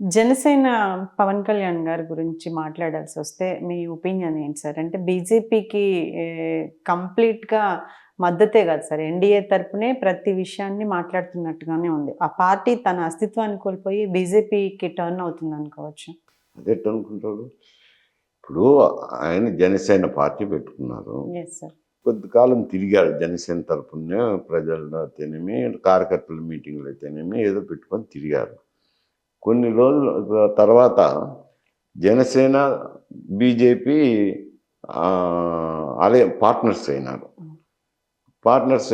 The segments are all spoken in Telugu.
జనసేన పవన్ కళ్యాణ్ గారి గురించి మాట్లాడాల్సొస్తే మీ ఒపీనియన్ ఏంటి సార్? అంటే బీజేపీకి కంప్లీట్‌గా మద్దతే కాదు సార్. ఎన్‌డీఏ తరపునే ప్రతి విషయాన్ని మాట్లాడుతున్నట్టుగానే ఉంది. ఆ పార్టీ తన అస్తిత్వాన్ని కోల్పోయి బీజేపీకి టర్న్ అవుతుందనుకోవచ్చా? అదెట్టనుకుంటాడు? ఇప్పుడు ఆయన జనసేన పార్టీ పెట్టుకున్నారు. Yes sir. కొద్ది కాలం తిరిగాడు జనసేన తరపునే ప్రజల్లో అయితేనేమి, కార్యకర్తల మీటింగ్‌లో అయితేనేమి ఏదో పెట్టుకొని తిరిగారు. కొన్ని రోజుల తర్వాత జనసేన, బీజేపీ అదే పార్ట్నర్స్ అయినారు. పార్ట్నర్స్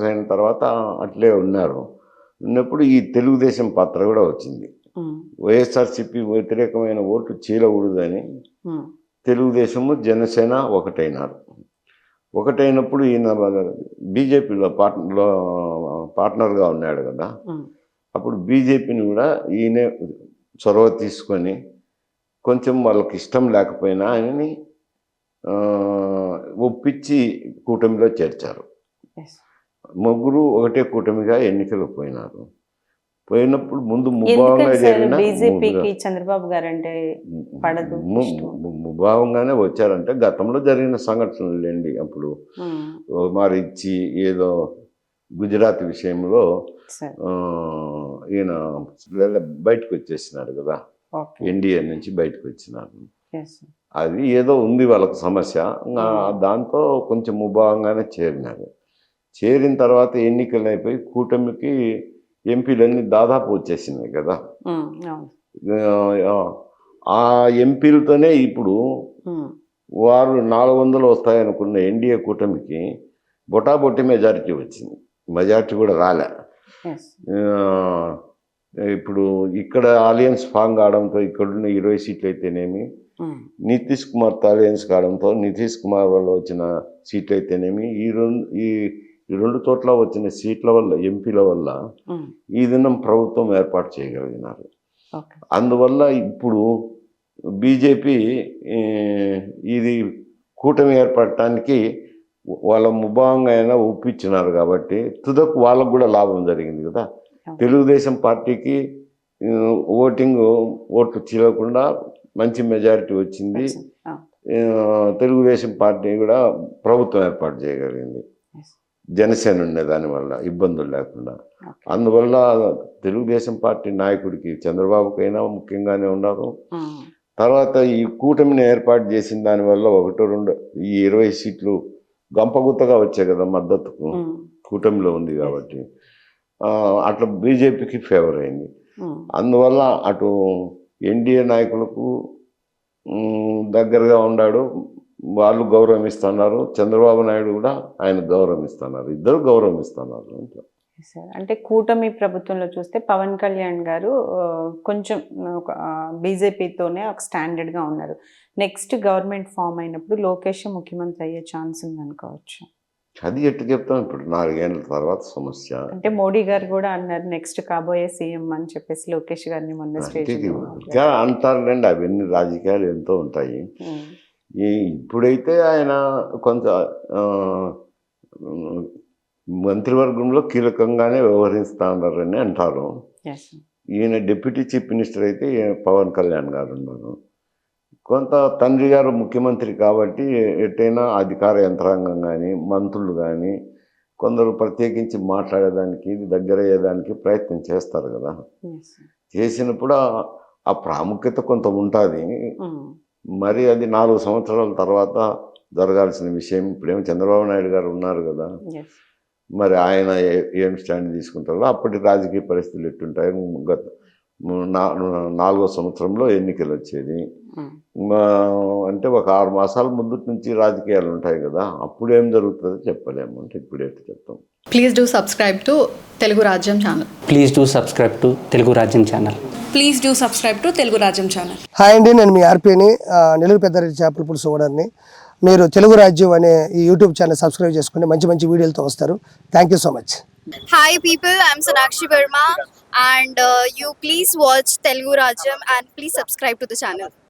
అయిన తర్వాత అట్లే ఉన్నారు. ఉన్నప్పుడు ఈ తెలుగుదేశం పాత్ర కూడా వచ్చింది. వైఎస్ఆర్సీపీ వ్యతిరేకమైన ఓట్లు చీలకూడదని తెలుగుదేశము, జనసేన ఒకటైనారు. ఒకటైనప్పుడు ఈయన బీజేపీలో పార్ట్నర్గా ఉన్నాడు కదా. అప్పుడు బీజేపీని కూడా ఈయనే చొరవ తీసుకొని కొంచెం వాళ్ళకి ఇష్టం లేకపోయినా ఆయనని ఒప్పించి కూటమిలో చేర్చారు. ముగ్గురు ఒకటే కూటమిగా ఎన్నికలు పోయినారు. పోయినప్పుడు ముందు ముభావంగా జరిగిన బీజేపీకి చంద్రబాబు గారు అంటే పడదు, ముభావంగానే వచ్చారంటే గతంలో జరిగిన సంఘటనలు లేండి. అప్పుడు మరి ఇచ్చి ఏదో గుజరాత్ విషయంలో ఈయన బయటకు వచ్చేసినాడు కదా, ఎన్డీఏ నుంచి బయటకు వచ్చినారు. అది ఏదో ఉంది వాళ్ళకు సమస్య. దాంతో కొంచెం ముభావంగానే చేరినారు. చేరిన తర్వాత ఎన్నికలు అయిపోయి కూటమికి ఎంపీలన్నీ దాదాపు వచ్చేసినాయి కదా. ఆ ఎంపీలతోనే ఇప్పుడు వారు 400 వస్తాయనుకున్న ఎన్డీఏ కూటమికి బొటాబొట్టి మెజారిటీ వచ్చింది. మెజారిటీ కూడా రాలే. ఇప్పుడు ఇక్కడ అలయన్స్ ఫామ్ కావడంతో ఇక్కడున్న 20 సీట్లు అయితేనేమి, నితీష్ కుమార్తో అలయన్స్ కావడంతో నితీష్ కుమార్ వల్ల వచ్చిన సీట్లు అయితేనేమి, ఈ రెండు చోట్ల వచ్చిన సీట్ల వల్ల, ఎంపీల వల్ల ఈ దినం ప్రభుత్వం ఏర్పాటు చేయగలిగినారు. అందువల్ల ఇప్పుడు బీజేపీ ఇది కూటమి ఏర్పడటానికి వాళ్ళ ముభావంగా అయినా ఒప్పించినారు కాబట్టి తుదకు వాళ్ళకు కూడా లాభం జరిగింది కదా. తెలుగుదేశం పార్టీకి ఓట్లు చీలకుండా మంచి మెజారిటీ వచ్చింది. తెలుగుదేశం పార్టీ కూడా ప్రభుత్వం ఏర్పాటు చేయగలిగింది జనసేన ఉండే దానివల్ల ఇబ్బందులు లేకుండా. అందువల్ల తెలుగుదేశం పార్టీ నాయకుడికి చంద్రబాబుకైనా ముఖ్యంగానే ఉన్నారు. తర్వాత ఈ కూటమిని ఏర్పాటు చేసిన దానివల్ల 1-2 ఈ 20 సీట్లు గంపగుత్తగా వచ్చాయి కదా మద్దతుకు, కూటమిలో ఉంది కాబట్టి. అట్లా బీజేపీకి ఫేవర్ అయింది. అందువల్ల అటు ఎన్డీఏ నాయకులకు దగ్గరగా ఉన్నాడు, వాళ్ళు గౌరవం ఇస్తున్నారు. చంద్రబాబు నాయుడు కూడా ఆయన గౌరవం ఇస్తున్నారు. ఇద్దరు గౌరవం ఇస్తున్నారు. అంటే కూటమి ప్రభుత్వంలో చూస్తే పవన్ కళ్యాణ్ గారు కొంచెం బీజేపీతోనే ఒక స్టాండర్డ్గా ఉన్నారు. నెక్స్ట్ గవర్నమెంట్ ఫామ్ అయినప్పుడు లోకేష్ ముఖ్యమంత్రి అయ్యే ఛాన్స్ ఉంది అనుకోవచ్చు. అది ఎట్టు చెప్తాం, ఇప్పుడు 4 ఏళ్ళ తర్వాత సమస్య. అంటే మోడీ గారు కూడా అన్నారు నెక్స్ట్ కాబోయే సీఎం అని చెప్పేసి లోకేష్ గారిని మొన్న స్టేజ్ అంటారులేండి. అవన్నీ రాజకీయాలు ఎంతో ఉంటాయి. ఇప్పుడైతే ఆయన కొంత మంత్రివర్గంలో కీలకంగానే వ్యవహరిస్తున్నారని అంటారు. ఈయన డిప్యూటీ చీఫ్ మినిస్టర్ అయితే పవన్ కళ్యాణ్ గారు ఉన్నారు. కొంత తండ్రి గారు ముఖ్యమంత్రి కాబట్టి ఎట్టయినా అధికార యంత్రాంగం కానీ, మంత్రులు కానీ కొందరు ప్రత్యేకించి మాట్లాడేదానికి, దగ్గరయ్యేదానికి ప్రయత్నం చేస్తారు కదా. చేసినప్పుడు ఆ ప్రాముఖ్యత కొంత ఉంటుంది. మరి అది 4 సంవత్సరాల తర్వాత జరగాల్సిన విషయం. ఇప్పుడేమో చంద్రబాబు నాయుడు గారు ఉన్నారు కదా, మరి ఆయన ఏం స్టాండ్ తీసుకుంటారో అప్పటి రాజకీయ పరిస్థితులు ఎట్టుంటాయి. గత 4వ సంవత్సరంలో ఎన్నికలు వచ్చేది అంటే ఒక 6 మాసాల ముందు నుంచి రాజకీయాలు ఉంటాయి కదా, అప్పుడు ఏం జరుగుతుందో చెప్పలేము. అంటే ఇప్పుడు ఎట్లా చెప్తాం. Please do subscribe to Telugu Rajyam channel. Please do subscribe to Telugu Rajyam channel. Please do subscribe to Telugu Rajyam channel. Hi అండి, నేను మీ ఆర్పీని, నెల్లూరు పెద్దారెడ్డి చేపల పులుసు ఓనర్ని. మీరు తెలుగు రాజ్యం అనే ఈ యూట్యూబ్ ఛానల్ సబ్స్క్రైబ్ చేసుకుని మంచి వీడియోలతో వస్తారు. Thank you so much. Hi people, I'm Sonakshi Verma and you please watch Telugu Rajyam and please subscribe to the channel.